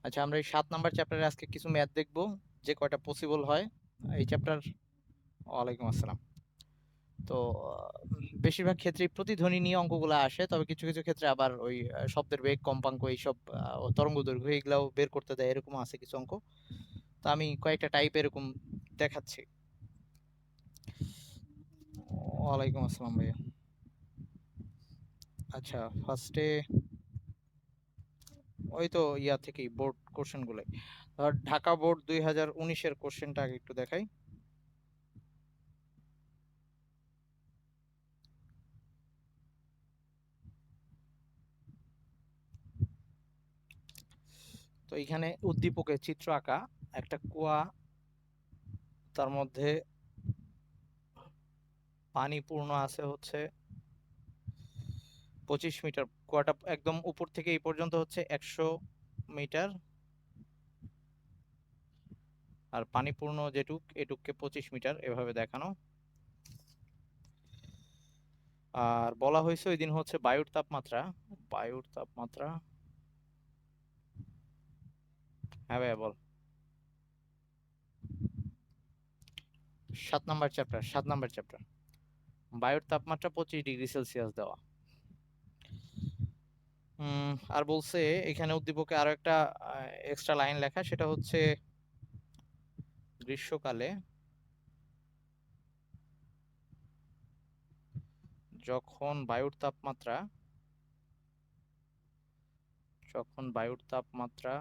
আচ্ছা, আমরা এই 7 নাম্বার চ্যাপ্টারে আজকে কিছু ম্যাথ দেখব, যে কয়টা পসিবল হয় এই চ্যাপ্টার। ওয়ালাইকুম আসসালাম। তো বেশিরভাগ ক্ষেত্রেই প্রতিধ্বনি নিয়ে অঙ্কগুলো আসে, তবে কিছু কিছু ক্ষেত্রে আবার ওই শব্দের বেগ, কম্পাঙ্ক, এইসব তরঙ্গ দৈর্ঘ্য এগুলাও বের করতে দেয়, এরকম আছে কিছু অঙ্ক। তো আমি কয়েকটা টাইপ এরকম দেখাচ্ছি। ওয়ালাইকুম আসসালাম ভাইয়া। আচ্ছা, ফার্স্টে ওই তো ইয়া থেকেই বোর্ড কোশ্চেন গুলাই, ধর ঢাকা বোর্ড 2019-এর কোশ্চেনটা আগে একটু দেখাই। তো এইখানে উদ্দীপকের চিত্র আঁকা, একটা কুয়া, তার মধ্যে পানি পূর্ণ আছে হচ্ছে 25 মিটার। কুয়াটা একদম উপর থেকে এই পর্যন্ত হচ্ছে 100 মিটার, আর পানি পূর্ণ যেটুক এটুককে 25 মিটার, এভাবে দেখানো। আর বলা হয়েছে ওই দিন হচ্ছে বায়ুর তাপমাত্রা, বায়ুর তাপমাত্রা, হ্যাঁ ভাইয়া বল। 7 নাম্বার চ্যাপ্টার বায়ুর তাপমাত্রা 25 ডিগ্রি সেলসিয়াস দেওয়া। আর বলছে এখানে উদ্দীপকে আরো একটা এক্সট্রা লাইন লেখা, সেটা হচ্ছে গ্রীষ্মকালে যখন বায়ুর তাপমাত্রা যখন বায়ুর তাপমাত্রা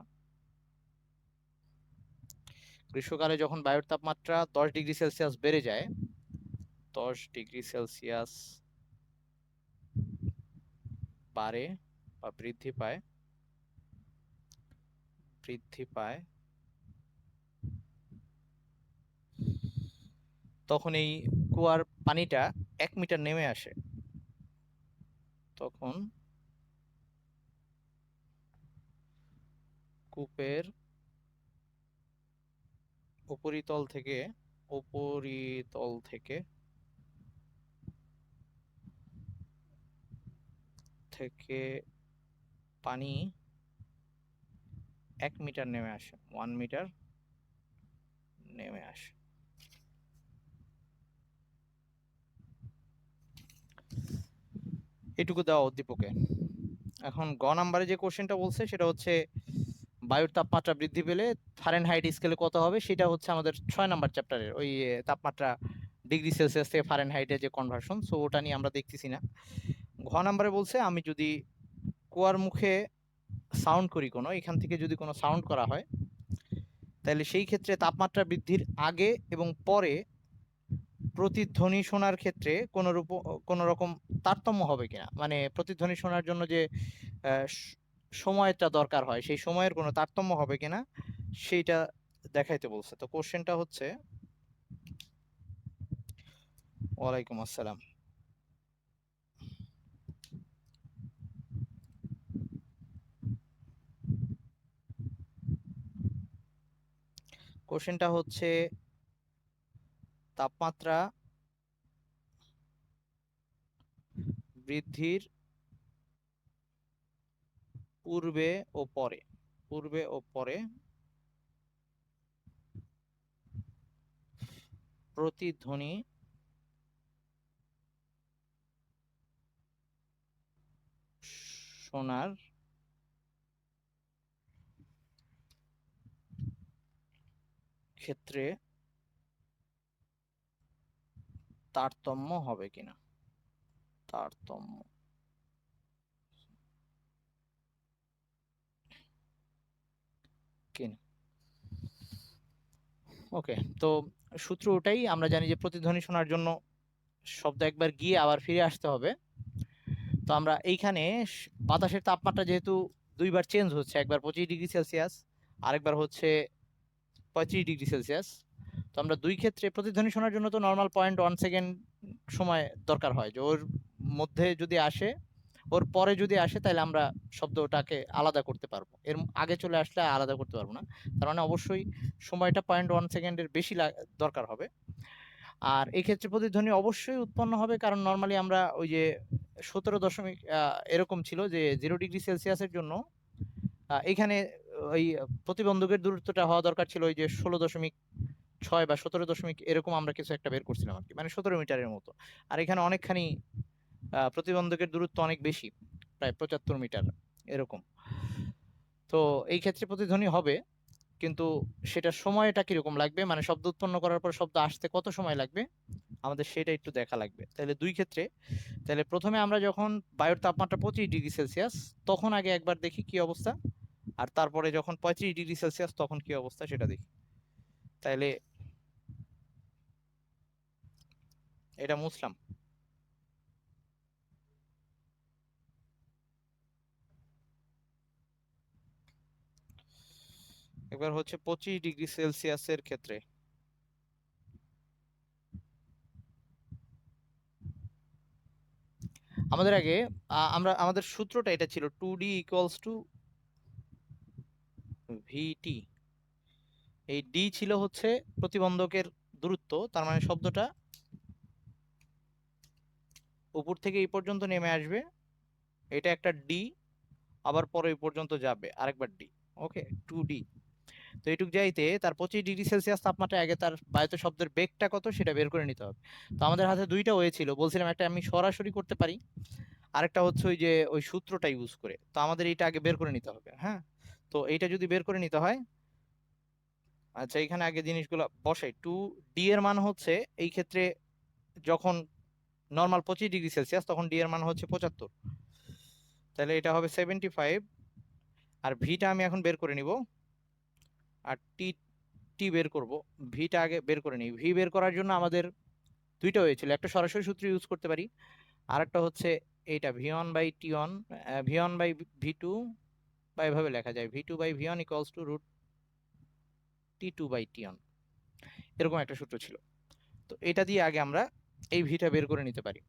গ্রীষ্মকালে যখন বায়ুর তাপমাত্রা 10 ডিগ্রি সেলসিয়াস বেড়ে যায়, 10 ডিগ্রি সেলসিয়াস বাড়ে বা বৃদ্ধি পায়, তখন এই কুয়ার পানিটা 1 মিটার নেমে আসে। তখন কূপের উপরিতল থেকে উপরিতল থেকে থেকে পানি 1 মিটার নেমে আসে, 1 মিটার নেমে আসে। এটুকু দেওয়া উদ্দীপকে। এখন গ নাম্বারে যে কোশ্চেনটা বলছে সেটা হচ্ছে বায়ুর তাপমাত্রা বৃদ্ধি পেলে ফারেনহাইট স্কেলে কত হবে, সেটা হচ্ছে আমাদের 6 নাম্বার চ্যাপ্টারের ওই তাপমাত্রা ডিগ্রি সেলসিয়াস থেকে ফারেনহাইটের যে কনভার্সন, সো ওটা নিয়ে আমরা দেখতেছি না। ঘ নাম্বারে বলছে আমি যদি কুয়ার মুখে সাউন্ড করি, কোনো এখান থেকে যদি কোনো সাউন্ড করা হয়, তাহলে সেই ক্ষেত্রে তাপমাত্রা বৃদ্ধির আগে এবং পরে প্রতিধ্বনি শোনার ক্ষেত্রে কোনো রকম তারতম্য হবে কিনা, মানে প্রতিধ্বনি শোনার জন্য যে সময়টা দরকার হয় সেই সময়ের কোনো তারতম্য হবে কিনা সেইটা দেখাইতে বলছে। তো কোশ্চেনটা হচ্ছে, ওয়ালাইকুম আসসালাম, কোশ্চেনটা হচ্ছে তাপমাত্রা বৃদ্ধির পূর্বে ও পরে প্রতিধ্বনি শোনার ক্ষেত্রে তারতম্য হবে কিনা, তারতম্য কিনা। ওকে, তো সূত্র ওটাই, আমরা জানি যে প্রতিধ্বনি শোনার জন্য শব্দ একবার গিয়ে আবার ফিরে আসতে হবে। তো আমরা এইখানে বাতাসের তাপমাত্রা যেহেতু দুইবার চেঞ্জ হচ্ছে, একবার 25 ডিগ্রি সেলসিয়াস, আরেকবার হচ্ছে 35 ডিগ্রি সেলসিয়াস, তো আমরা দুই ক্ষেত্রে প্রতিধ্বনি শোনার জন্য তো নর্মাল 0.1 সেকেন্ড সময় দরকার হয়, যে ওর মধ্যে যদি আসে, ওর পরে যদি আসে, তাহলে আমরা শব্দটাকে আলাদা করতে পারবো, এর আগে চলে আসলে আলাদা করতে পারবো না। তার মানে অবশ্যই সময়টা 0.1 সেকেন্ডের বেশি দরকার হবে। আর এই ক্ষেত্রে প্রতিধ্বনি অবশ্যই উৎপন্ন হবে, কারণ নর্মালি আমরা ওই যে 17 দশমিক এরকম ছিল যে 0 ডিগ্রি সেলসিয়াসের জন্য এখানে ওই প্রতিবন্ধকের দূরত্বটা হওয়া দরকার ছিল ওই যে 16.6 বা 17 এরকম আমরা কিছু একটা বের করছিলাম আর কি, মানে 17 মিটারের মতো। আর এখানে অনেকখানি প্রতিবন্ধকের দূরত্ব অনেক বেশি, প্রায় 75 মিটার এরকম। তো এই ক্ষেত্রে প্রতিধ্বনি হবে, কিন্তু সেটা সময়টা কিরকম লাগবে, মানে শব্দ উৎপন্ন করার পর শব্দ আসতে কত সময় লাগবে আমাদের সেটা একটু দেখা লাগবে। তাহলে দুই ক্ষেত্রে, তাহলে প্রথমে আমরা যখন বায়ুর তাপমাত্রা 25 ডিগ্রি সেলসিয়াস তখন আগে একবার দেখি কি অবস্থা, আর তারপরে যখন 35 ডিগ্রি সেলসিয়াস তখন কি অবস্থা সেটা দেখি। তাহলে এটা মুছলাম। এবার হচ্ছে 25 ডিগ্রি সেলসিয়াসের ক্ষেত্রে আমাদের আগে আমরা আমাদের সূত্রটা এটা ছিল 2D = VT। এই ডি ছিল হচ্ছে প্রতিবন্ধকের দূরত্ব, তার মানে শব্দটা উপর থেকে এই পর্যন্ত নেমে আসবে, এটা একটা ডি, আবার পরে এই পর্যন্ত যাবে আরেকবার ডি। ওকে, 2D। তো এইটুক যাইতে তার 25 ডিগ্রি সেলসিয়াস তাপমাত্রা আগে তার বায়ুতে শব্দের বেগটা কত সেটা বের করে নিতে হবে। তো আমাদের হাতে দুইটা ওয়ে ছিল, বলছিলাম একটা আমি সরাসরি করতে পারি, আরেকটা হচ্ছে ওই যে ওই সূত্রটা ইউজ করে। তো আমাদের এইটা আগে বের করে নিতে হবে। হ্যাঁ, তো এইটা যদি বের করে নিতে হয়, আচ্ছা এখানে আগে জিনিসগুলো বসাই। 2D এর মান হচ্ছে এই ক্ষেত্রে যখন নর্মাল 25 ডিগ্রি সেলসিয়াস তখন ডি এর মান হচ্ছে 75, তাহলে এটা হবে 75। আর ভিটা আমি এখন বের করে নিব, আর টি টি বের করব। ভিটা আগে বের করে নিই। ভি বের করার জন্য আমাদের দুইটা হয়েছিল, একটা সরাসরি সূত্র ইউজ করতে পারি, আর একটা হচ্ছে এইটা V1/T1, V1/V2, বা এভাবে লেখা যায় V2/V1 = √T2/T1, এরকম একটা সূত্র ছিল। তো এটা দিয়ে আগে আমরা এই ভিটা বের করে নিতে পারি।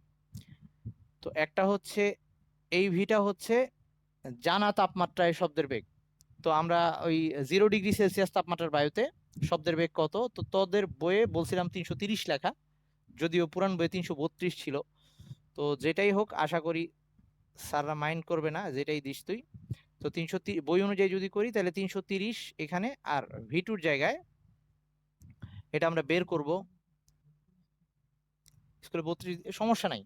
তো একটা হচ্ছে এই ভিটা হচ্ছে জানা তাপমাত্রায় শব্দের বেগ। তো আমরা ওই 0 ডিগ্রি সেলসিয়াস তাপমাত্রার বায়ুতে শব্দের বেগ কত, তো তোদের বইয়ে বলছিলাম 330 লেখা, যদিও পুরান বইয়ে 332 ছিল। তো যেটাই হোক আশা করি স্যাররা মাইন্ড করবে না, যেটাই দিস তুই। তো 330 বই অনুযায়ী যদি করি তাহলে 330 এখানে, আর V2 জায়গায় এটা আমরা বের করব। স্কুলে 32 সমস্যা নাই,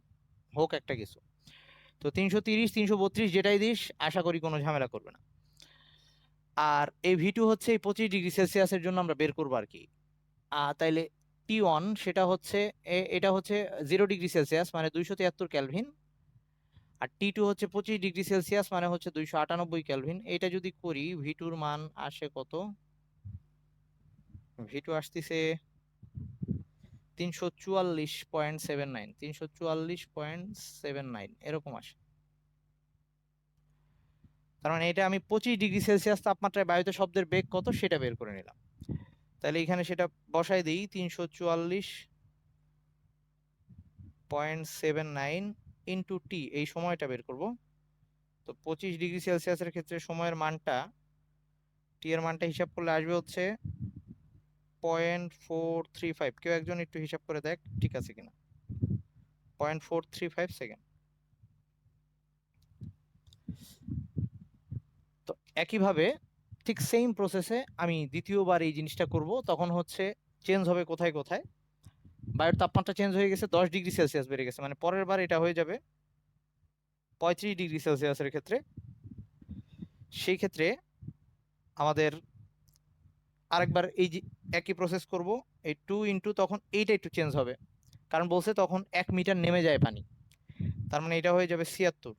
হোক একটা কিছু। তো 330 332 যেটাই দিস আশা করি কোনো ঝামেলা করবে না। আর এই V2 হচ্ছে এই 25 ডিগ্রি সেলসিয়াসের জন্য আমরা বের করবো আর কি। তাইলে T1 সেটা হচ্ছে এটা হচ্ছে 0 ডিগ্রি সেলসিয়াস মানে 273 কেলভিন, আর T2 হচ্ছে 25 ডিগ্রি সেলসিয়াস মানে হচ্ছে 298 কেলভিন। এটা যদি করি V2 মান আসে কত, V2 আসতেছে 344.79, 344.79 এরকম আসে। তার মানে এটা আমি 25 ডিগ্রি সেলসিয়াস তাপমাত্রায় বায়ুতে শব্দের বেগ কত সেটা বের করে নিলাম। তাহলে এখানে সেটা বসাই দিই, 344.79 ইন্টু টি, এই সময়টা বের করব। তো 25 ডিগ্রি সেলসিয়াসের ক্ষেত্রে সময়ের মানটা, টি এর মানটা হিসাব করলে আসবে হচ্ছে 0.435। কেউ একজন একটু হিসাব করে দেখ ঠিক আছে কিনা। 0.435 সেকেন্ড। তো একইভাবে ঠিক সেম প্রসেসে আমি দ্বিতীয়বার এই জিনিসটা করব, তখন হচ্ছে চেঞ্জ হবে কোথায় কোথায়। বায়ুর তাপমাত্রা চেঞ্জ হয়ে গেছে, 10 ডিগ্রি সেলসিয়াস বেড়ে গেছে, মানে পরের বার এটা হয়ে যাবে 35 ডিগ্রি সেলসিয়াসের ক্ষেত্রে। সেই ক্ষেত্রে আমাদের আরেকবার এই যে একই প্রসেস করব, এই 2 ইন্টু তখন এইটা একটু চেঞ্জ হবে, কারণ বলছে তখন 1 মিটার নেমে যায় পানি, তার মানে এটা হয়ে যাবে 76,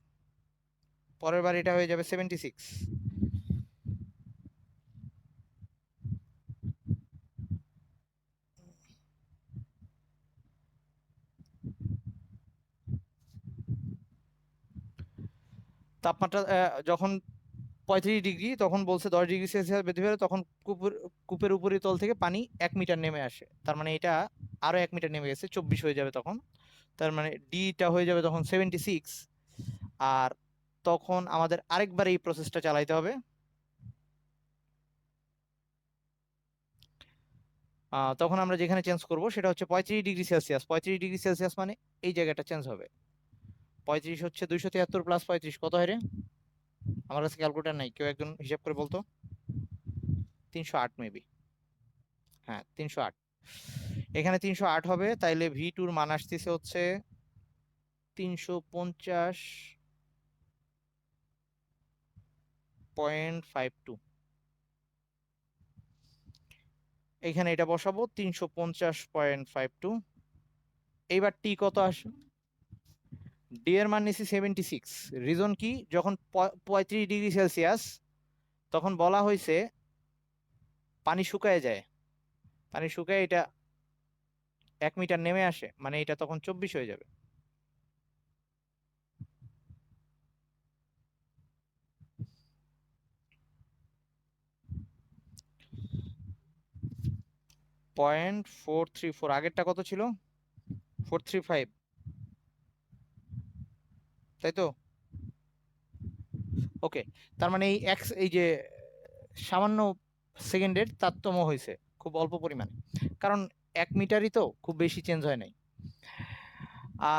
পরের বার এটা হয়ে যাবে 76। তাপমাত্রা যখন 35 ডিগ্রি তখন বলছে 10 ডিগ্রি সেলসিয়াস বৃদ্ধি পেলে তখন কূপের উপরিতল থেকে পানি 1 মিটার নেমে আসে, তার মানে এটা আরো 1 মিটার নেমে গেছে, 24 হয়ে যাবে তখন। তার মানে ডিটা হয়ে যাবে তখন 76। আর তখন আমাদের আরেকবার এই প্রসেসটা চালাইতে হবে। তখন আমরা যেখানে চেঞ্জ করব সেটা হচ্ছে 35 ডিগ্রি সেলসিয়াস। 35 ডিগ্রি সেলসিয়াস মানে এই জায়গাটা চেঞ্জ হবে। 35 হচ্ছে 273 + 35 কত হয় রে? আমার কাছে ক্যালকুলেটর নাই, কেউ একজন হিসাব করে বলতো। 308 মেবি, হ্যাঁ 308। এখানে 308 হবে, তাইলে V2 এর মান আসতেছে হচ্ছে 350.52। এখানে এটা বসাবো 350.52। এইবার টি কত আসে? ডি এর মান নিছি 76। রিজন কি? যখন 35°C তখন বলা হয়েছে পানি শুকায় যায়, পানি শুকায় এটা 1 মিটার নেমে আসে, মানে এটা তখন 24 হয়ে যাবে। .434, আগেরটা কত ছিল? 435, তাই তো? ওকে, তার মানে এই যে সামান্য সেকেন্ডের তারতম্য হয়েছে, খুব অল্প পরিমাণে, কারণ 1 মিটারই তো, খুব বেশি চেঞ্জ হয় নাই।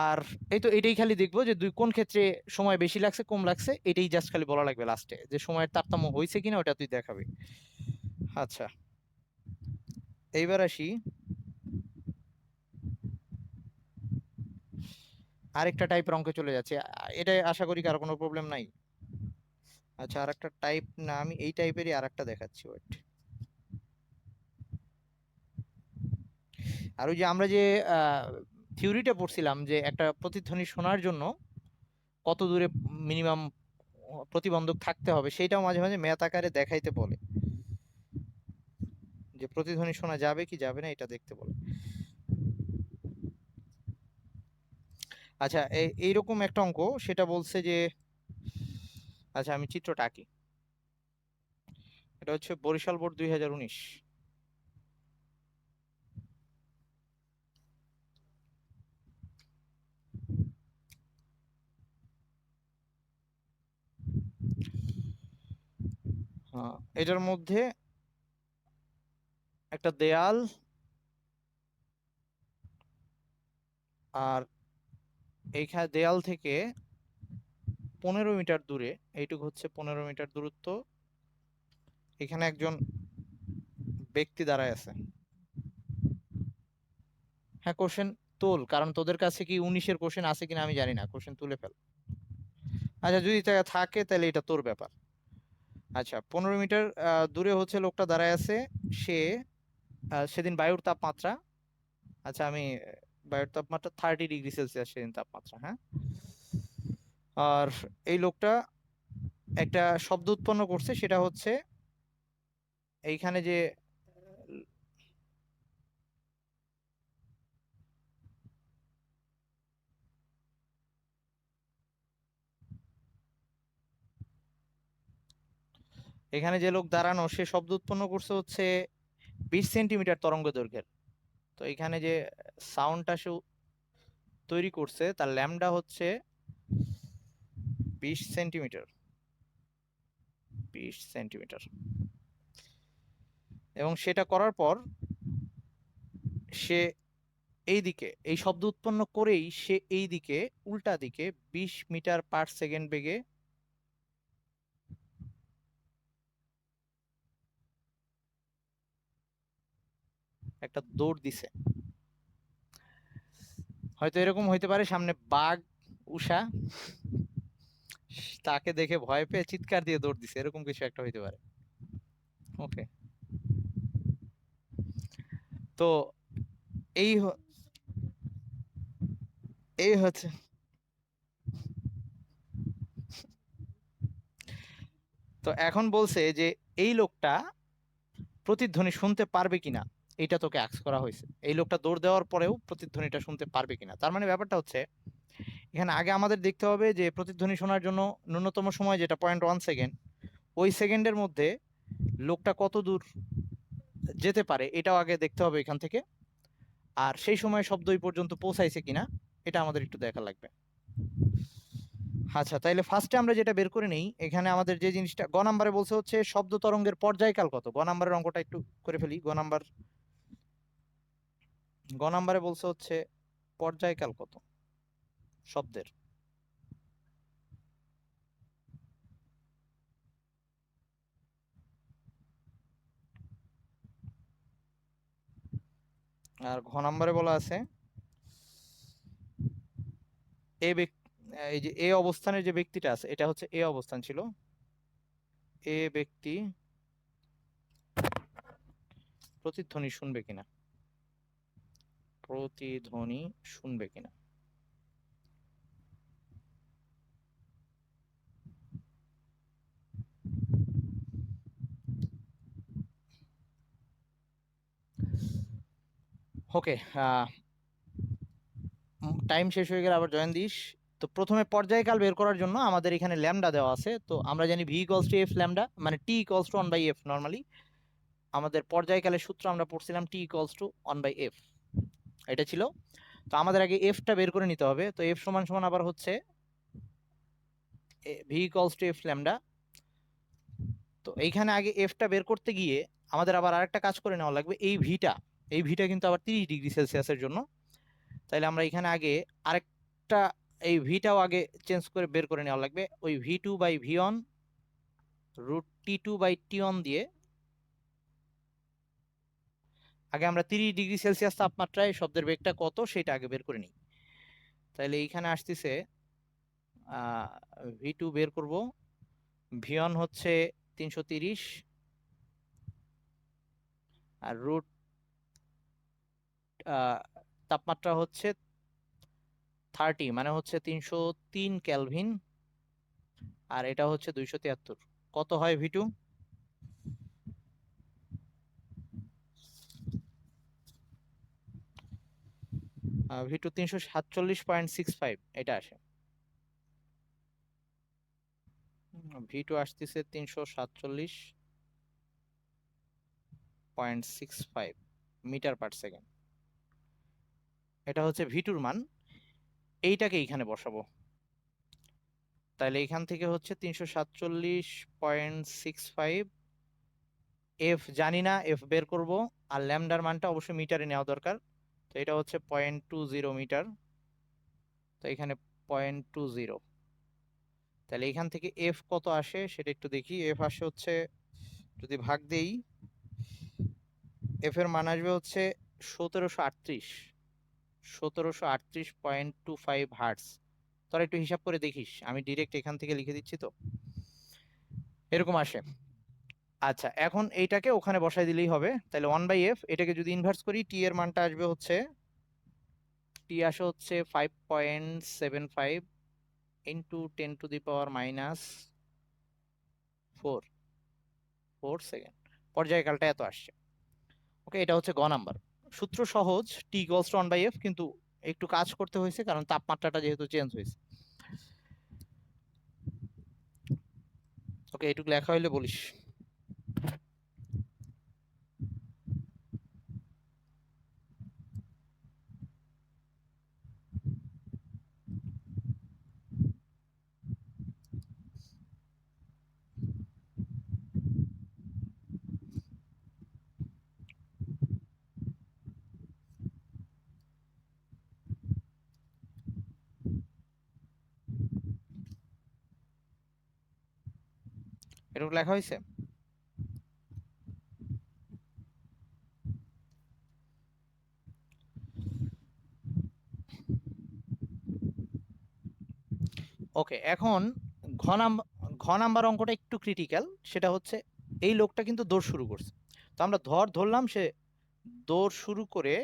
আর এই তো এটাই খালি দেখবো যে কোন ক্ষেত্রে সময় বেশি লাগছে কম লাগছে, এটাই জাস্ট খালি বলা লাগবে লাস্টে, যে সময়ের তারতম্য হয়েছে কিনা ওটা তুই দেখাবি। আচ্ছা, এইবার আসি আরেকটা টাইপের অঙ্কে চলে যাচ্ছে। এটা আশা করি কারো কোনো প্রবলেম নাই। আচ্ছা, আরেকটা টাইপ না, আমি এই টাইপেরই আরেকটা দেখাচ্ছি, ওয়েট। আর ওই যে আমরা যে থিওরিটা পড়ছিলাম যে একটা প্রতিধ্বনি শোনার জন্য কত দূরে মিনিমাম প্রতিবন্ধক থাকতে হবে, সেটাও মাঝে মাঝে ম্যাথ আকারে দেখাইতে বলে, যে প্রতিধ্বনি শোনা যাবে কি যাবে না এটা দেখতে বলে। আচ্ছা, এইরকম একটা অঙ্ক, সেটা বলছে যে, আচ্ছা আমি চিত্রটা আঁকি। এটা হচ্ছে বরিশাল বোর্ড 2019। এটার মধ্যে একটা দেয়াল, আর এইখানে দেয়াল থেকে 15 মিটার দূরে, এইটুকু হচ্ছে 15 মিটার দূরত্ব, এখানে একজন ব্যক্তি দাঁড়ায় আছে। হ্যাঁ, কোশ্চেন তোল, কারণ তোদের কাছে কি 19-এর কোশ্চেন আছে কিনা আমি জানি না, কোশ্চেন তুলে ফেল। আচ্ছা, যদি থাকে তাহলে এটা তোর ব্যাপার। আচ্ছা, 15 মিটার দূরে হচ্ছে লোকটা দাঁড়ায় আছে। সে সেদিন বায়ুর তাপমাত্রা, আচ্ছা আমি বায়ুর তাপমাত্রা 30°C সেদিন তাপমাত্রা, হ্যাঁ। আর এই লোকটা একটা শব্দ উৎপন্ন করছে, সেটা হচ্ছে এইখানে যে এখানে যে লোক দাঁড়ানো, সে শব্দ উৎপন্ন করছে হচ্ছে 20 সেন্টিমিটার তরঙ্গ দৈর্ঘ্যের। তো এখানে যে সাউন্ডটা সে তৈরি করছে, তার ল্যামডা হচ্ছে 20 সেন্টিমিটার, 20 সেন্টিমিটার। এবং সেটা করার পর সে এই দিকে, এই শব্দ উৎপন্ন করেই সে এই দিকে, উল্টা দিকে 20 মিটার/সেকেন্ড বেগে একটা দৌড় দিছে। হয়তো এরকম হইতে পারে, সামনে বাঘ, উষা, তাকে দেখে ভয় পেয়ে চিৎকার দিয়ে দৌড় দিছে, এরকম কিছু একটা হইতে পারে। ওকে, তো এই এই হচ্ছে, তো এখন বলছে যে এই লোকটা প্রতিধ্বনি শুনতে পারবে কিনা, এটা তোকে আস্ক করা হয়েছে। এই লোকটা দৌড় দেওয়ার পরেও প্রতিধ্বনিটা শুনতে পারবে কিনা, তার মানে ব্যাপারটা হচ্ছে এখানে আগে আমাদের দেখতে হবে যে প্রতিধ্বনি শোনার জন্য ন্যূনতম সময় যেটা 0.1 সেকেন্ড, ওই সেকেন্ডের মধ্যে লোকটা কত দূর যেতে পারে এটাও আগে দেখতে হবে এখান থেকে। আর সেই সময় শব্দ এই পর্যন্ত পৌঁছাইছে কিনা এটা আমাদের একটু দেখা লাগবে। আচ্ছা, তাইলে ফার্স্টে আমরা যেটা বের করে নেই, এখানে আমাদের যে জিনিসটা গ নাম্বারে বলছে হচ্ছে শব্দ তরঙ্গের পর্যায়কাল কত। গ নাম্বারের অঙ্কটা একটু করে ফেলি। গ নাম্বারে বলছে হচ্ছে পর্যায়কাল কত শব্দের। আর ঘ নাম্বারে বলা আছে এ এই যে এ অবস্থানের যে ব্যক্তিটা আছে, এটা হচ্ছে এ অবস্থান ছিল, এ ব্যক্তি প্রতিধ্বনি শুনবে কিনা, প্রতিধ্বনি শুনবে কিনা। ওকে, টাইম শেষ হয়ে গেলে আবার জয়েন দিস। তো প্রথমে পর্যায়কাল বের করার জন্য আমাদের এখানে ল্যামডা দেওয়া আছে, তো আমরা জানি V equals to F lambda, মানে টি ইকুয়ালস টু 1/f। নর্মালি আমাদের পর্যায়কালের সূত্র আমরা পড়ছিলাম টি ইকুয়ালস টু 1/f, এটা ছিল। তো আমাদের আগে এফটা বের করে নিতে হবে। তো এফ সমান সমান আবার হচ্ছে V equals to F lambda. তো এইখানে আগে এফটা বের করতে গিয়ে আমাদের আবার আরেকটা কাজ করে নেওয়া লাগবে, এই ভিটা কিন্তু আবার 30°C জন্য। তাইলে আমরা এখানে আগে আরেকটা এই ভিটাও আগে চেঞ্জ করে বের করে নেওয়া লাগবে, ওই v2/v1 √T2/T1 দিয়ে আগে আমরা 30°C তাপমাত্রায় শব্দের বেগটা কত সেটা আগে বের করে নিই। তাইলে এইখানে আসতেছে v2 বের করব, v1 হচ্ছে 330 আর রুট তাপমাত্রা হচ্ছে 30, মানে হচ্ছে 303 কেলভিন, আর এটা হচ্ছে 273। কত হয় v2? v2 347.65 এটা আসে। v2 আসতেছে 347.65 মিটার পার সেকেন্ড। এটা হচ্ছে v2 মান, এইটাকে এইখানে বসাবো। তাহলে এখান থেকে হচ্ছে 347.65, এফ জানি না, এফ বের করব। আর ল্যামডার মানটা অবশ্যই মিটারে নেওয়া দরকার, তো এটা হচ্ছে 0.20 মিটার। তো এখানে 0.20, তাহলে এখান থেকে এফ কত আসে সেটা একটু দেখি। এফ আসে হচ্ছে, যদি ভাগ দেই, এফ এর মান আসবে হচ্ছে 1738, 1738.25 হার্টস। তোরা একটু হিসাব করে দেখিস, আমি ডিরেক্ট এখান থেকে লিখে দিচ্ছি, তো এরকম আসে। আচ্ছা, এখন এইটাকে ওখানে বসাই দিলেই হবে। তাহলে 1/f, এটাকে যদি ইনভার্স করি, টি এর মানটা আসবে হচ্ছে, টি আসে হচ্ছে 5.75 ইন্টু 10⁻⁴ সেকেন্ড। পর্যায়কালটা এত আসছে। ওকে, এটা হচ্ছে গ নাম্বার। সূত্র সহজ, টি ইকুয়ালস টু 1/f, কিন্তু একটু কাজ করতে হয়েছে কারণ তাপমাত্রাটা যেহেতু চেঞ্জ হয়েছে। ওকে, এটুকু লেখা হইলে বলিস। এটুকু লেখা হয়েছে। ওকে, এখন ঘ নাম্বার, ঘ নাম্বার অঙ্কটা একটু ক্রিটিক্যাল। সেটা হচ্ছে এই লোকটা কিন্তু দৌড় শুরু করছে, তো আমরা ধরলাম সে দৌড় শুরু করে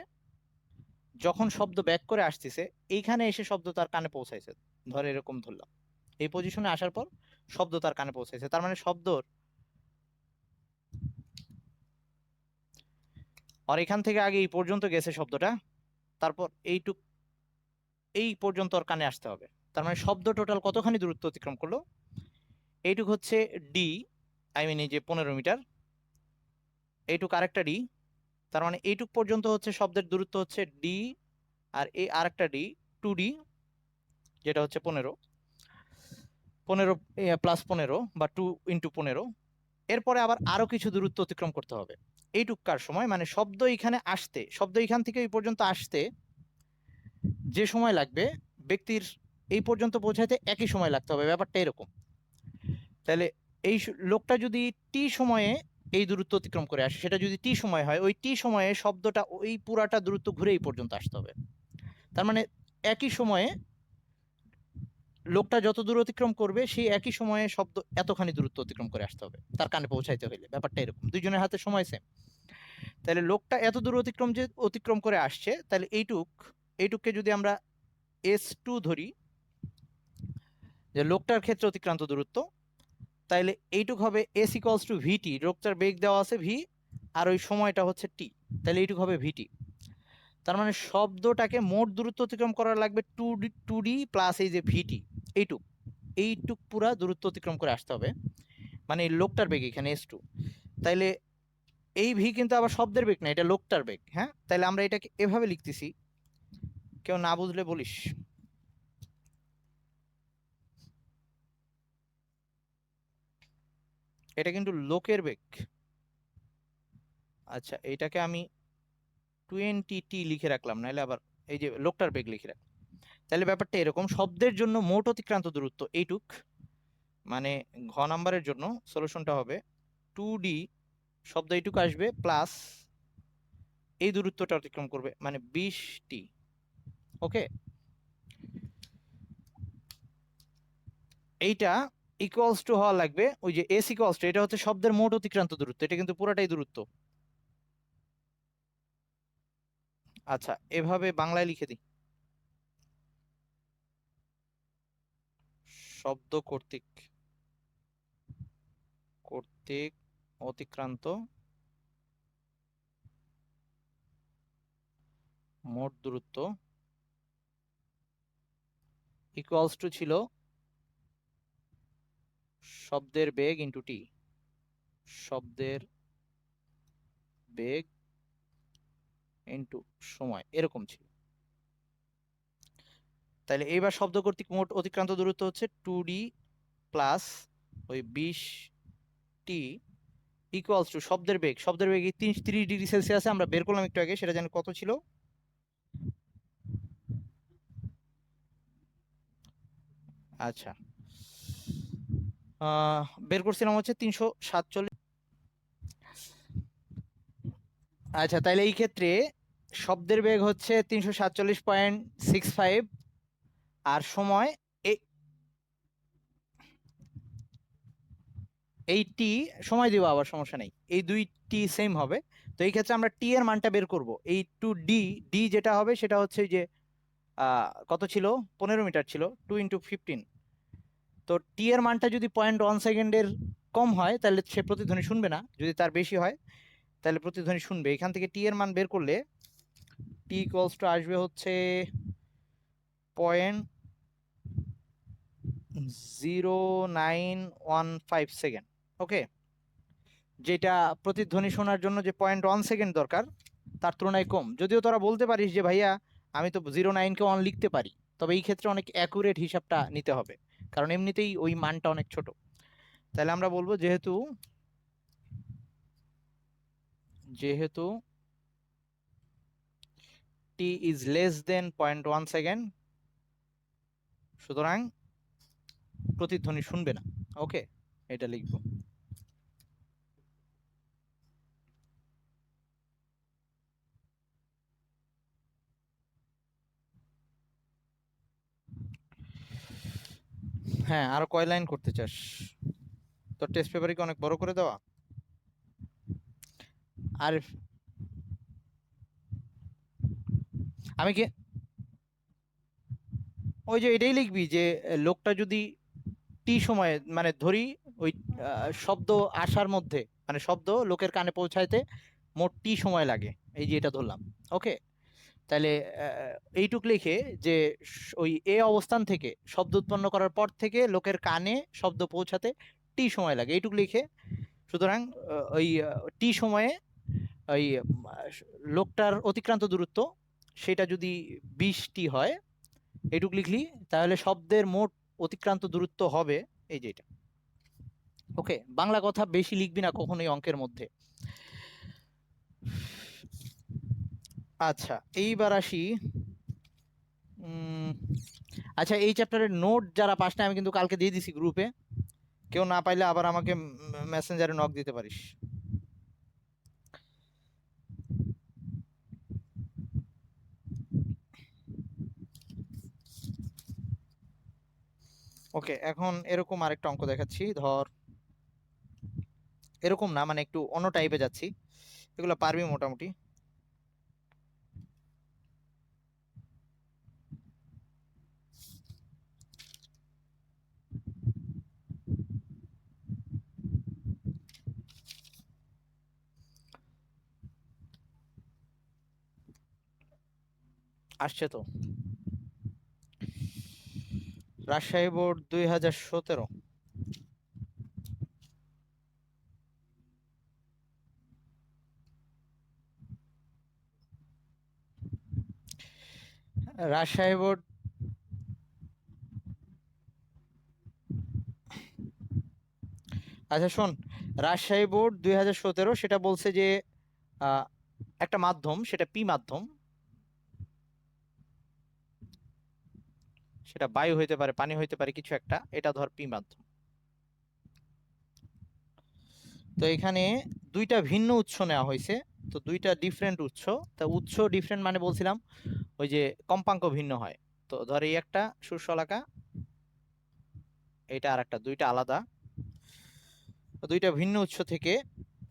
যখন শব্দ ব্যাক করে আসতেছে, এইখানে এসে শব্দ তার কানে পৌঁছাইছে। ধর এরকম ধরলাম, এই পজিশনে আসার পর শব্দ তার কানে পৌঁছাইছে, তার মানে শব্দর আর এখান থেকে আগে এই পর্যন্ত গেছে শব্দটা, তারপর এই পর্যন্ত ওর কানে আসতে হবে। তার মানে শব্দ টোটাল কতখানি দূরত্ব অতিক্রম করলো? এইটুক হচ্ছে ডি, আই মিন এই যে 15 মিটার, এইটুক আরেকটা ডি। তার মানে এইটুক পর্যন্ত হচ্ছে শব্দের দূরত্ব হচ্ছে ডি, আর এই আরেকটা ডি, 2D, যেটা হচ্ছে 15, 15 প্লাস 15 বা 2 × 15। এরপরে আবার আরো কিছু দূরত্ব অতিক্রম করতে হবে এইটুককার সময়, মানে শব্দ এখানে আসতে, শব্দ এখান থেকে এই পর্যন্ত আসতে যে সময় লাগবে, ব্যক্তির এই পর্যন্ত পৌঁছাতে একই সময় লাগতে হবে। ব্যাপারটা এরকম। তাহলে এই লোকটা যদি টি সময়ে এই দূরত্ব অতিক্রম করে আসে, সেটা যদি টি সময় হয়, ওই টি সময়ে শব্দটা ওই পুরাটা দূরত্ব ঘুরে এই পর্যন্ত আসতে হবে। তার মানে একই সময়ে লোকটা যত দূর অতিক্রম করবে সেই একই সময়ে শব্দ এতখানি দূরত্ব অতিক্রম করে আসতে হবে তার কানে পৌঁছাইতে হইলে। ব্যাপারটা এরকম, দুইজনের হাতে সময় সেম। তাহলে লোকটা এত দূর অতিক্রম করে আসছে, তাহলে এইটুককে যদি আমরা S2 ধরি, যে লোকটার ক্ষেত্রে অতিক্রান্ত দূরত্ব, তাইলে এইটুক হবে S ইকুয়ালস টু ভিটি, লোকটার বেগ দেওয়া আছে ভি, আর ওই সময়টা হচ্ছে টি, তাহলে এইটুক হবে ভিটি। তার মানে শব্দটাকে মোট দূরত্ব অতিক্রম করা লাগবে টু ডি প্লাস এই যে ভিটি, এইটুক পুরা দূরত্ব অতিক্রম করে আসতে হবে, মানে এই লোকটার বেগ এখানে S2। তাইলে এই ভি কিন্তু আবার শব্দের বেগ না, এটা লোকটার বেগ। হ্যাঁ, তাইলে আমরা এটাকে এভাবে লিখতেছি, কেউ না বুঝলে বলিস। এটা কিন্তু লোকের বেগ। আচ্ছা, এটাকে আমি 20t লিখে রাখলাম, নাহলে আবার এই যে লোকটার বেগ লিখে রাখলাম। তাহলে ব্যাপারটা এরকম, শব্দের জন্য মোট অতিক্রান্ত দূরত্ব এইটুক, মানে ঘ নাম্বারের জন্য সলিউশনটা হবে 2d, শব্দ এইটুক আসবে প্লাস এই দূরত্বটা অতিক্রম করবে মানে 20t। ওকে, এইটা ইকুয়ালস টু হওয়া লাগবে ওই যে S ইকুয়ালস টু, এটা হচ্ছে শব্দের মোট অতিক্রান্ত দূরত্ব, এটা কিন্তু পুরাটাই দূরত্ব। আচ্ছা, এভাবে বাংলায় লিখে দিই, শব্দ কর্তৃক কর্তৃক অতিক্রান্ত মোট দূরত্ব ইকুয়ালস টু ছিল শব্দের বেগ ইন্টু টি, শব্দের বেগ ইন্টু সময়, এরকম ছিল। তাহলে এইবার শব্দ কর্তৃক মোট অতিক্রান্ত দূরত্ব হচ্ছে 2d প্লাস ওই 20t ইকুয়ালস টু শব্দের বেগ, শব্দের বেগ 30 ডিগ্রি সেলসিয়াসে আমরা বের করলাম একটু আগে, সেটা জানি কত ছিল। আচ্ছা, বের করছিলাম হচ্ছে 347। আচ্ছা, তাহলে এই ক্ষেত্রে শব্দের বেগ হচ্ছে 347.65, আর সময় এই টি, সময় দিব আবার, সমস্যা নেই, এই দুই টি সেম হবে। তো এই ক্ষেত্রে আমরা টি এর মানটা বের করব, এই টু ডি, ডি যেটা হবে সেটা হচ্ছে যে কত ছিল, 15 মিটার ছিল, 2 × 15। তো টি এর মানটা যদি 0.1 সেকেন্ডের কম হয় তাহলে সে প্রতিধ্বনি শুনবে না, যদি তার বেশি হয় তাহলে প্রতিধ্বনি শুনবে। এখান থেকে টি এর মান বের করলে টি ইকুয়ালস টু আসবে হচ্ছে 0.0915 সেকেন্ড। ওকে, যেটা প্রতিধ্বনি শোনার জন্য যে 0.1 সেকেন্ড দরকার তার তুলনায় কম। যদিও তোরা বলতে পারিস যে ভাইয়া আমি তো 0.9কে 1 লিখতে পারি, তবে এই ক্ষেত্রে অনেক অ্যাকুরেট হিসাবটা নিতে হবে, কারণ এমনিতেই ওই মানটা অনেক ছোট। তাহলে আমরা বলবো যেহেতু যেহেতু টি ইজ লেস দেন 0.1 সেকেন্ড, সুতরাং প্রতিধ্বনি শুনবে না। ওকে, এটা লিখবো। হ্যাঁ, আরো কয় লাইন করতে চাস? তোর টেস্ট পেপারে কি অনেক বড় করে দেওয়া? আর আমি কি ওই যে এটাই লিখবি যে লোকটা যদি টি সময়ে, মানে ধরি ওই শব্দ আসার মধ্যে, মানে শব্দ লোকের কানে পৌঁছাইতে মোট টি সময় লাগে, এই যে এটা ধরলাম। ওকে, তাহলে এইটুক লিখে যে ওই এ অবস্থান থেকে শব্দ উৎপন্ন করার পর থেকে লোকের কানে শব্দ পৌঁছাতে টি সময় লাগে, এইটুক লিখে। সুতরাং ওই টি সময়ে ওই লোকটার অতিক্রান্ত দূরত্ব সেটা যদি 20টি হয়, এইটুক লিখলি, তাহলে শব্দের মোট অতিক্রান্ত দূরত্ব হবে এই যে এটা। ওকে, বাংলা কথা বেশি লিখবি না কখনোই অঙ্কের মধ্যে। আচ্ছা, এইবার আসি। আচ্ছা, এই চ্যাপ্টারের নোট যারা পাস না, আমি কিন্তু কালকে দিয়ে দিছি গ্রুপে, কেউ না পাইলে আবার আমাকে মেসেঞ্জারে নক দিতে পারিস। ওকে, এখন এরকম আরেকটা অঙ্ক দেখাচ্ছি। ধর এরকম না, মানে একটু অন্য টাইপে যাচ্ছি, এগুলো পারবি মোটামুটি। আসছে তো, রাজশাহী বোর্ড 2017। রাজশাহী বোর্ড, আচ্ছা শোন, রাজশাহী বোর্ড 2017 সেটা বলছে যে আহ, একটা মাধ্যম, সেটা পি মাধ্যম, সেটা বায়ু হইতে পারে, পানি হইতে পারে, কিছু একটা, এটা ধর পি মাধ্যম। তো এখানে দুইটা ভিন্ন উৎস নেওয়া হয়েছে, তো দুইটা ডিফারেন্ট উৎস। তা উৎস ডিফারেন্ট মানে বলছিলাম ওই যে কম্পাঙ্ক ভিন্ন হয়। তো ধর এই একটা সুশলাকা, এটা আর একটা, দুইটা আলাদা। তো দুইটা ভিন্ন উৎস থেকে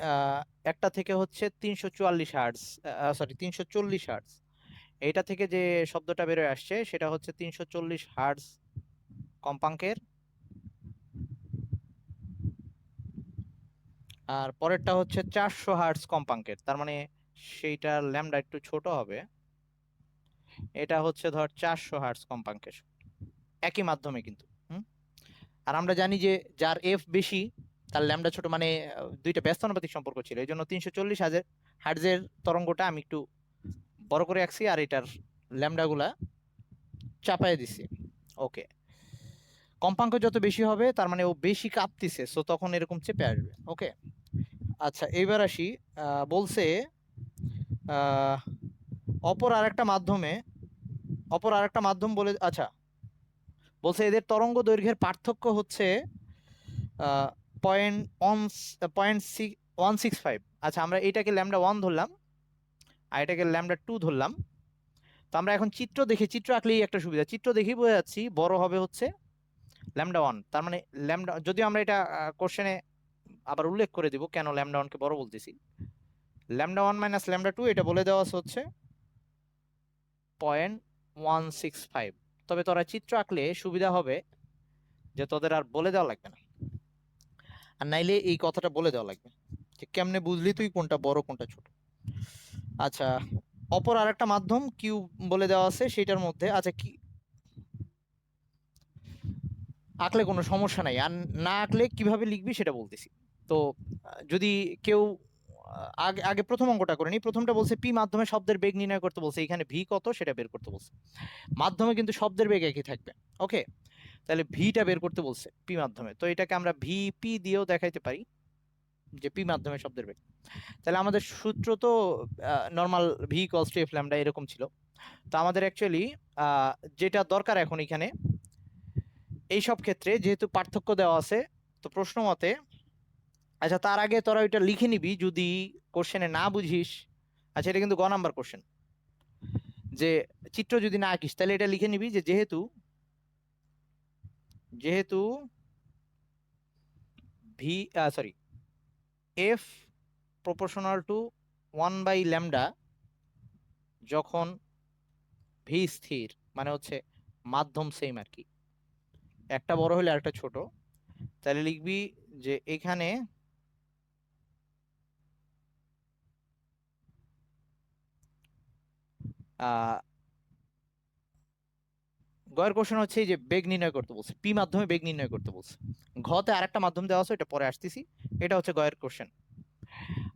আহ, একটা থেকে হচ্ছে 344 হার্টজ, সরি 340 হার্টজ, এইটা থেকে যে শব্দটা বেরোয় আসছে সেটা হচ্ছে 340 হার্টজ কম্পাঙ্কের। আর পরেরটা হচ্ছে 400 হার্টজ কম্পাঙ্কের, তার মানে সেইটার ল্যামডা একটু ছোট হবে। এটা হচ্ছে ধর 400 হার্টজ কম্পাঙ্কের, একই মাধ্যমে কিন্তু। হুম। আর আমরা জানি যে যার এফ বেশি তার ল্যামডা ছোট, মানে দুইটা ব্যস্তানুপাতিক সম্পর্ক ছিল, এই জন্য 340 হার্টজের তরঙ্গটা আমি একটু বড় করে আঁকছি, আর এটার ল্যামডা গুলা চাপায় দিছি। ওকে, কম্পাঙ্ক যত বেশি হবে তার মানে ও বেশি কাঁপতিছে, সো তখন এরকম চেপে আসবে। ওকে, আচ্ছা এইবার আসি। বলছে আহ, অপর আরেকটা মাধ্যমে, অপর আরেকটা মাধ্যম বলে, আচ্ছা বলছে এদের তরঙ্গ দৈর্ঘ্যের পার্থক্য হচ্ছে 0.165। আচ্ছা আমরা এটাকে ল্যামডা 1 ধরলাম, আর এটাকে ল্যামডা 2 ধরলাম। তো আমরা এখন চিত্র দেখে, চিত্র আঁকলেই একটা সুবিধা, চিত্র দেখেই বোঝা যাচ্ছি বড় হবে হচ্ছে ল্যামডা 1। তার মানে ল্যামডা, যদিও আমরা এটা কোশ্চেনে আবার উল্লেখ করে দিব কেন ল্যামডা 1 কে বড় বলতেছি। ল্যামডা 1 মাইনাস ল্যামডা 2 এটা বলে দেওয়া আছে হচ্ছে 0.165। তবে তোরা চিত্র আঁকলে সুবিধা হবে যে তোদের আর বলে দেওয়া লাগবে না, আর নাইলে এই কথাটা বলে দেওয়া লাগবে যে কেমনে বুঝলি তুই কোনটা বড় কোনটা ছোট। আচ্ছা, অপর আরেকটা মাধ্যম কিউ বলে দেওয়া আছে সেটার মধ্যে, আচ্ছা কি আঁকলে কোনো সমস্যা নাই, আর না আঁকলে কিভাবে লিখবি সেটা বলতেছি। তো যদি কেউ আগে আগে প্রথম অঙ্কটা করে নি, প্রথমটা বলছে পি মাধ্যমে শব্দের বেগ নির্ণয় করতে বলছে, এখানে ভি কত সেটা বের করতে বলছে। মাধ্যমে কিন্তু শব্দের বেগ একই থাকবে। ওকে, তাহলে ভিটা বের করতে বলছে পি মাধ্যমে, তো এটাকে আমরা ভি পি দিয়েও দেখাইতে পারি যে পি মাধ্যমে শব্দের বেগ। তাহলে আমাদের সূত্র তো normal V equals to F lambda এরকম ছিল। তো আমাদের অ্যাকচুয়ালি যেটা দরকার এখন এখানে, এই সব ক্ষেত্রে যেহেতু পার্থক্য দেওয়া আছে, তো প্রশ্ন মতে, আচ্ছা তার আগে তোরা ওইটা লিখে নিবি যদি কোশ্চেনে না বুঝিস। আচ্ছা এটা কিন্তু গ নাম্বার কোশ্চেন, যে চিত্র যদি না আঁকিস তাহলে এটা লিখে নিবি যে যেহেতু, যেহেতু V, sorry, F proportional to 1/ল্যামডা, যখন ভি স্থির, মানে হচ্ছে মাধ্যম সেম আর কি, একটা বড় হলে আরেকটা ছোট, তাহলে লিখবি যে এখানে আহ গয়ের কোশ্চেন হচ্ছে এই যে বেগ নির্ণয় করতে বলছে, পি মাধ্যমে বেগ নির্ণয় করতে বলছে। ঘতে আরেকটা মাধ্যম দেওয়া আছে, এটা পরে আসতেছি, এটা হচ্ছে গয়ের কোশ্চেন।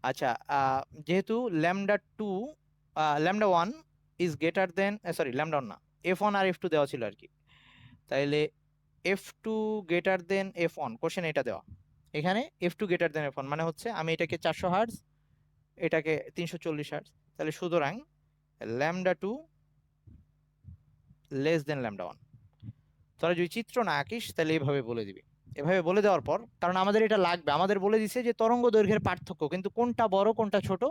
আচ্ছা, যেহেতু lambda 2, lambda 1 is greater than, sorry lambda 1 না, F1 আর F2 দেওয়া ছিল আর কি। তাইলে F2 greater than F1, question এটা দেওয়া, এখানে F2 গ্রেটার দেন F1 মানে হচ্ছে আমি এটাকে 400 হার্টজ, এটাকে 340 হার্টজ, তাহলে সুতরাং ল্যামডা 2 লেস দেন ল্যামডা 1। তোরা যদি চিত্র না আঁকিস তাহলে এইভাবে বলে দিবি। এভাবে বলে দেওয়ার পর, কারণ আমাদের এটা লাগবে, আমাদের বলে দিছে যে তরঙ্গ দৈর্ঘ্যের পার্থক্য, কিন্তু কোনটা বড় কোনটা ছোট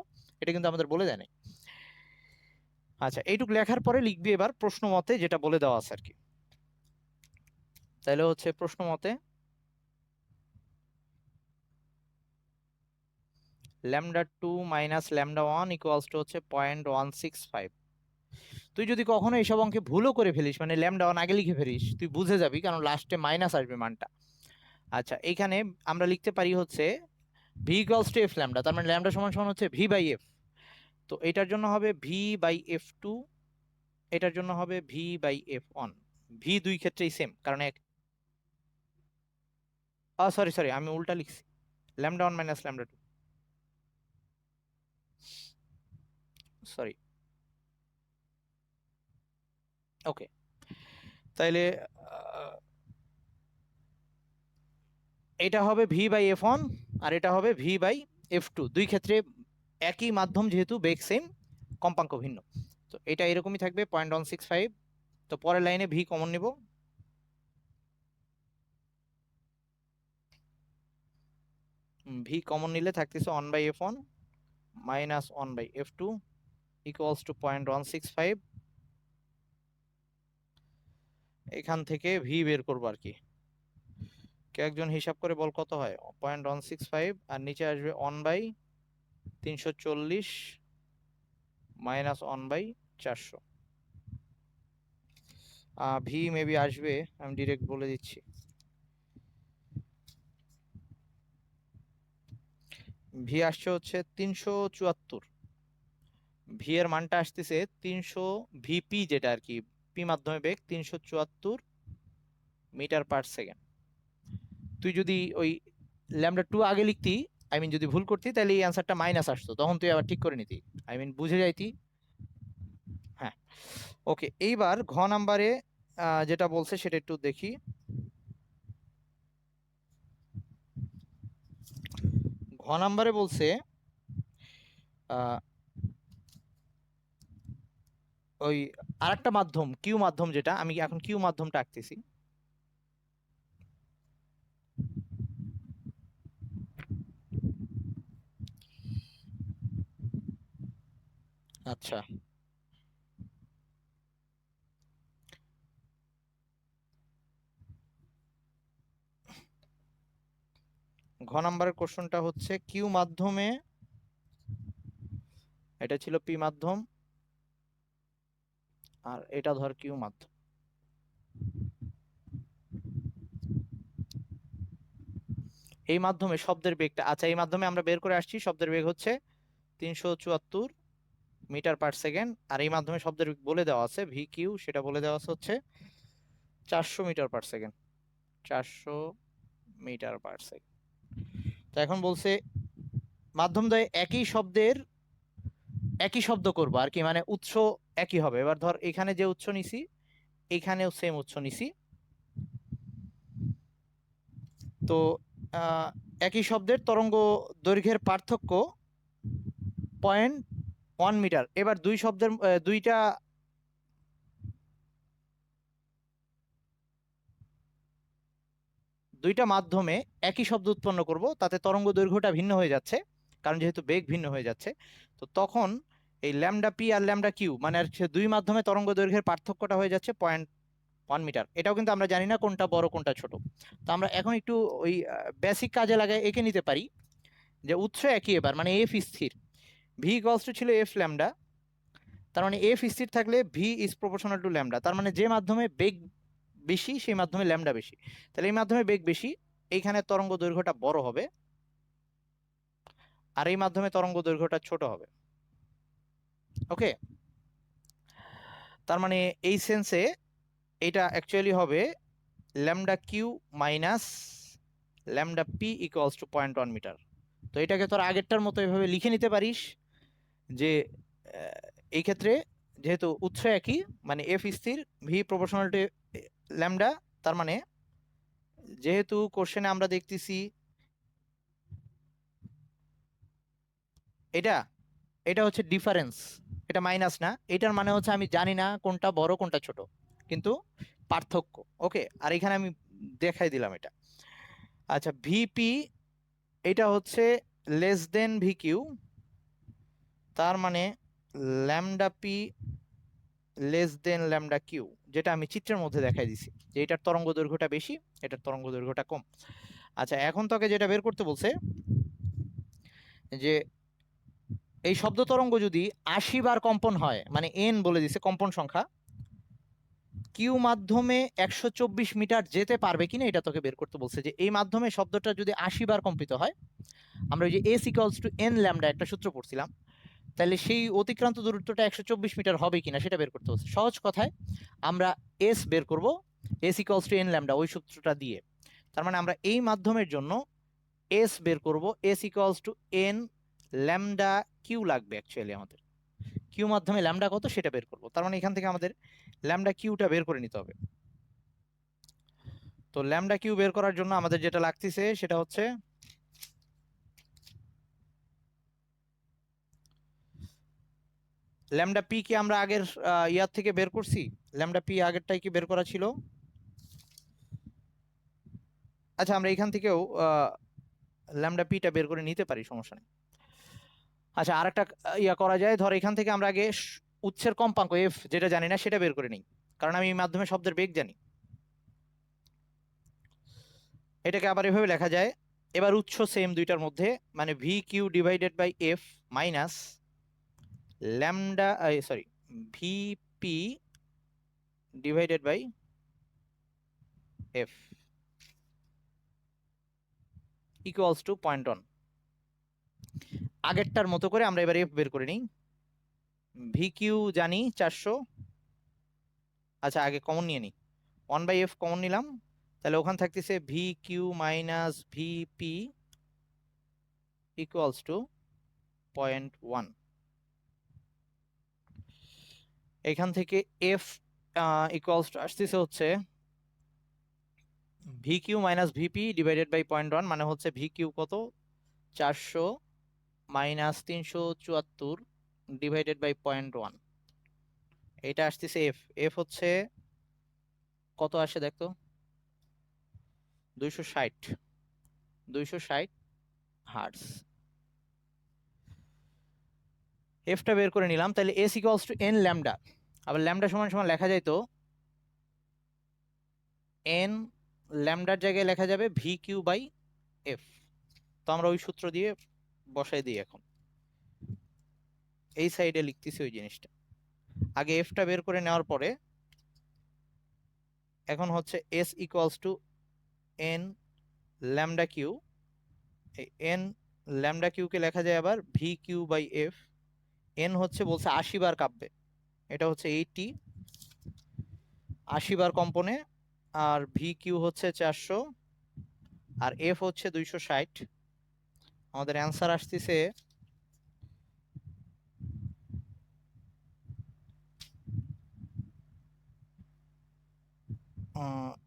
এটা কিন্তু আমাদের বলে দেয় নাই। আচ্ছা এইটুকু লেখার পরে লিখবি এবার প্রশ্ন মতে যেটা বলে দেওয়া আছে আর কি। তাহলে হচ্ছে প্রশ্ন মতে λ2 মাইনাস λ1 ইকুয়ালস টু হচ্ছে 0.165। তুই যদি কখনো এইসব অঙ্কে ভুলও করে ফেলিস, মানে λ1 আগে লিখে ফেলিস, তুই বুঝে যাবি, কারণ লাস্টে মাইনাস আসবে মানটা। আচ্ছা, এখানে আমরা লিখতে পারি হচ্ছে V equals to F lambda, তার মানে ল্যামডা সমান সমান হচ্ছে ভি বাই এফ। তো এটার জন্য হবে ভি বাই এফ টু, এটার জন্য হবে V by F one. V দুই ক্ষেত্রেই সেম, কারণ এক, সরি সরি, আমি উল্টা লিখছি, lambda one minus lambda two, sorry. Okay, তাইলে এটা হবে ভি বাই এফ ওয়ান আর এটা হবে ভি বাই এফ টু। দুই ক্ষেত্রে একই মাধ্যম, যেহেতু বেগ সেম, কম্পাঙ্ক ভিন্ন, তো এটা এরকমই থাকবে 0.165। তো পরের লাইনে ভি কমন নিব, ভি কমন নিলে থাকতেছে 1/f1 minus 1/f2 equals to 0.165। এখান থেকে ভি বের করবো আর কি। কে একজন হিসাব করে বল কত হয়? 0.165 আর নিচে আসবে 1/340 মাইনাস 1/400। ভি মেবি আসবে, আমি ডিরেক্ট বলে দিচ্ছি, ভি আসছে হচ্ছে 374। ভি এর মানটা আসতেছে 300, ভিপি যেটা আর কি, পি মাধ্যমে বেগ 374 মিটার পার সেকেন্ড। তুই যদি ওই λ2 আগে লিখতি, আই মিন যদি ভুল করতি, তাহলে এই অ্যান্সারটা মাইনাস আসতো, তখন তুই আবার ঠিক করে নিতি, আই মিন বুঝে যাইতি। হ্যাঁ, ওকে, এইবার ঘ নাম্বারে যেটা বলছে সেটা একটু দেখি। ঘ নাম্বারে বলছে ওই আরেকটা মাধ্যম, কিউ মাধ্যম, যেটা আমি এখন কিউ মাধ্যমটা আঁকতেছি। আচ্ছা, ঘ নাম্বারের কোশ্চেনটা হচ্ছে কিউ মাধ্যমে, এটা ছিল পি মাধ্যম আর এটা ধর কিউ মাধ্যম। এই মাধ্যমে শব্দের বেগটা, আচ্ছা, এই মাধ্যমে আমরা বের করে আসছি শব্দের বেগ হচ্ছে 374 মিটার পার সেকেন্ড, আর এই মাধ্যমে শব্দের বেগ বলে দেওয়া আছে ভি কিউ, সেটা বলে দেওয়া আছে হচ্ছে 400 metre per second, 400 metre per second. তো এখন বলছে মাধ্যম দ্বয়ে একই শব্দের একই শব্দ করবো আর কি, মানে উৎস একই হবে। এবার ধর এখানে যে উৎস নিছি, এখানেও সেম উৎস নিছি, তো একই শব্দের তরঙ্গ দৈর্ঘ্যের পার্থক্য 0.1 মিটার। এবার দুই শব্দের দুইটা দুইটা মাধ্যমে একই শব্দ উৎপন্ন করব, তাতে তরঙ্গ দৈর্ঘ্যটা ভিন্ন হয়ে যাচ্ছে, কারণ যেহেতু বেগ ভিন্ন হয়ে যাচ্ছে। তো তখন এই lambda P R lambda Q, মানে আর দুই মাধ্যমে তরঙ্গ দৈর্ঘ্যের পার্থক্যটা হয়ে যাচ্ছে 0.1 মিটার। এটাও কিন্তু আমরা জানি না কোনটা বড় কোনটা ছোট। তো আমরা এখন একটু ওই বেসিক কাজে লাগায় এঁকে নিতে পারি যে উৎস একই, এবার মানে এফ স্থির, ভি ইকুয়ালস টু ছিল এফ ল্যামডা, তার মানে এফ স্থির থাকলে V is proportional to lambda, তার মানে যে মাধ্যমে বেগ বেশি সেই মাধ্যমে ল্যামডা বেশি। তাহলে এই মাধ্যমে বেগ বেশি, এইখানে তরঙ্গ দৈর্ঘ্যটা বড় হবে, আর এই মাধ্যমে তরঙ্গ দৈর্ঘ্যটা ছোট হবে। ওকে, তার মানে এই সেন্সে এটা অ্যাকচুয়ালি হবে lambda Q minus lambda P equals to 0.1 metre. তো এটাকে তোর আগেরটার মতো এভাবে লিখে নিতে পারিস যে এই ক্ষেত্রে যেহেতু উৎস একই, মানে এফ স্থির, ভি প্রপোর্শনাল টু ল্যামডা, তার মানে যেহেতু কোশ্চেনে আমরা দেখতেছি এটা এটা হচ্ছে ডিফারেন্স, এটা মাইনাস না, এটার মানে হচ্ছে আমি জানি না কোনটা বড় কোনটা ছোট, কিন্তু পার্থক্য। ওকে, আর এখানে আমি দেখাই দিলাম এটা। আচ্ছা, ভিপি এটা হচ্ছে লেস দেন ভি কিউ, তার মানে lambda P less than lambda Q, যেটা আমি চিত্রের মধ্যে দেখাই দিছি যে এটার তরঙ্গ দৈর্ঘ্যটা বেশি, এটার তরঙ্গ দৈর্ঘ্যটা কম। আচ্ছা, এখন তোকে যেটা বের করতে বলছে যে এই শব্দ তরঙ্গ যদি 80 বার কম্পন হয়, মানে এন বলে দিছে কম্পন সংখ্যা, কিউ মাধ্যমে 124 মিটার যেতে পারবে কিনা এটা তোকে বের করতে বলছে। যে এই মাধ্যমে শব্দটা যদি 80 বার কম্পিত হয়, আমরা ওই যে S equals to N lambda একটা সূত্র পড়ছিলাম, তাহলে সেই অতিক্রান্ত দূরত্বটা 124 মিটার হবে কিনা সেটা বের করতে হচ্ছে। সহজ কথায় আমরা এস বের করব, S equals to N lambda ওই সূত্রটা দিয়ে। তার মানে আমরা এই মাধ্যমের জন্য এস বের করব, S equals to N lambda Q লাগবে অ্যাকচুয়ালি আমাদের। কিউ মাধ্যমে ল্যামডা কত সেটা বের করব, তার মানে এখান থেকে আমাদের ল্যামডা কিউটা বের করে নিতে হবে। তো ল্যামডা কিউ বের করার জন্য আমাদের যেটা লাগতেছে সেটা হচ্ছে ল্যামডা পি কে আমরা আগের ইয়ার থেকে বের করছি। ল্যামডা পি আগেরটাই কি বের করা ছিল? আচ্ছা, আমরা এখান থেকেও ল্যামডা পিটা বের করে নিতে পারি, সমস্যা নেই। আচ্ছা, আরেকটা ইয়া করা যায়, ধর এখান থেকে আমরা আগে উৎসের কম্পাঙ্ক এফ যেটা জানি না সেটা বের করে নিই, কারণ আমি এই মাধ্যমে শব্দের বেগ জানি। এটাকে আবার এভাবে লেখা যায়, এবার উৎস সেম দুইটার মধ্যে, মানে V Q divided by F minus lambda, sorry, V P divided by F equals to point one. আগেরটার মতো করে আমরা এবার এফ বের করে নিই। ভি কিউ জানি 400, আচ্ছা আগে কমন নিয়ে নিই, 1/f কমন নিলাম, তাহলে ওখানে থাকতেছে V Q minus V P equals to 0.1। এখান থেকে এফ ইকুয়ালস টু আসতেছে হচ্ছে V Q minus VP divided by 0.1, মানে হচ্ছে ভি কিউ কত 400 মাইনাস 374 ডিভাইডেড বাই 0.1, এটা আসতেছে এফ। এফ হচ্ছে কত আসে দেখতো, 260 হার্টস। এফটা বের করে নিলাম, তাহলে S equals to N lambda, আবার ল্যামডা সমান সমান লেখা যায় তো এন ল্যামডার জায়গায় লেখা যাবে ভি কিউ বাই এফ। তো আমরা ওই সূত্র দিয়ে বসাই দিই। এখন এই সাইডে লিখতেছি ওই জিনিসটা, আগে এফটা বের করে নেওয়ার পরে এখন হচ্ছে S equals to N lambda Q, N lambda কিউকে লেখা যায় আবার V Q by F. N হচ্ছে বলছে 80 বার কাঁপবে, এটা হচ্ছে 80 বার কম্পনে, আর ভি কিউ হচ্ছে 400, আর এফ হচ্ছে 260। আমাদের অ্যান্সার আসতেছে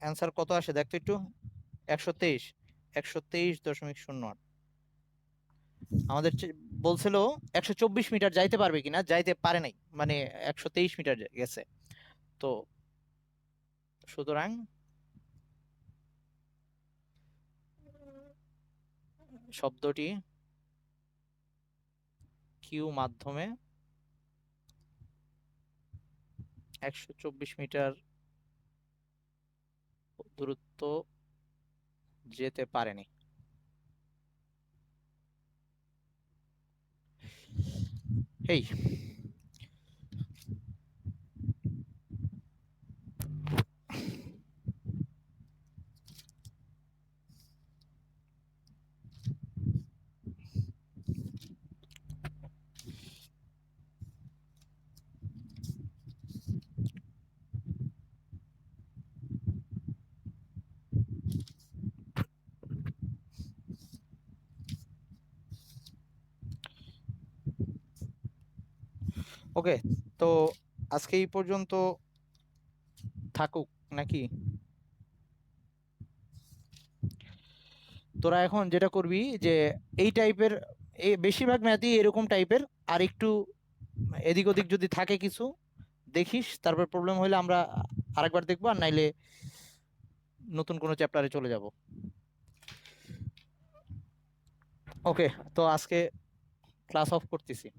অ্যান্সার কত আসে দেখতো একটু, 123, 123.08। আমাদের বলছিল 124 মিটার যাইতে পারবে কিনা, যাইতে পারে নাই, মানে 123 মিটার গেছে। তো সুতরাং শব্দটি কিউ মাধ্যমে 124 মিটার দূরত্ব যেতে পারেনি। এই ওকে, তো আজকে এই পর্যন্ত থাকুক নাকি? তোরা এখন যেটা করবি যে এই টাইপের, বেশিরভাগ ম্যাথই এরকম টাইপের, আর একটু এদিক ওদিক যদি থাকে কিছু দেখিস, তারপর প্রবলেম হলে আমরা আরেকবার দেখবো, আর নাইলে নতুন কোনো চ্যাপ্টারে চলে যাব। ওকে, তো আজকে ক্লাস অফ করতেছি।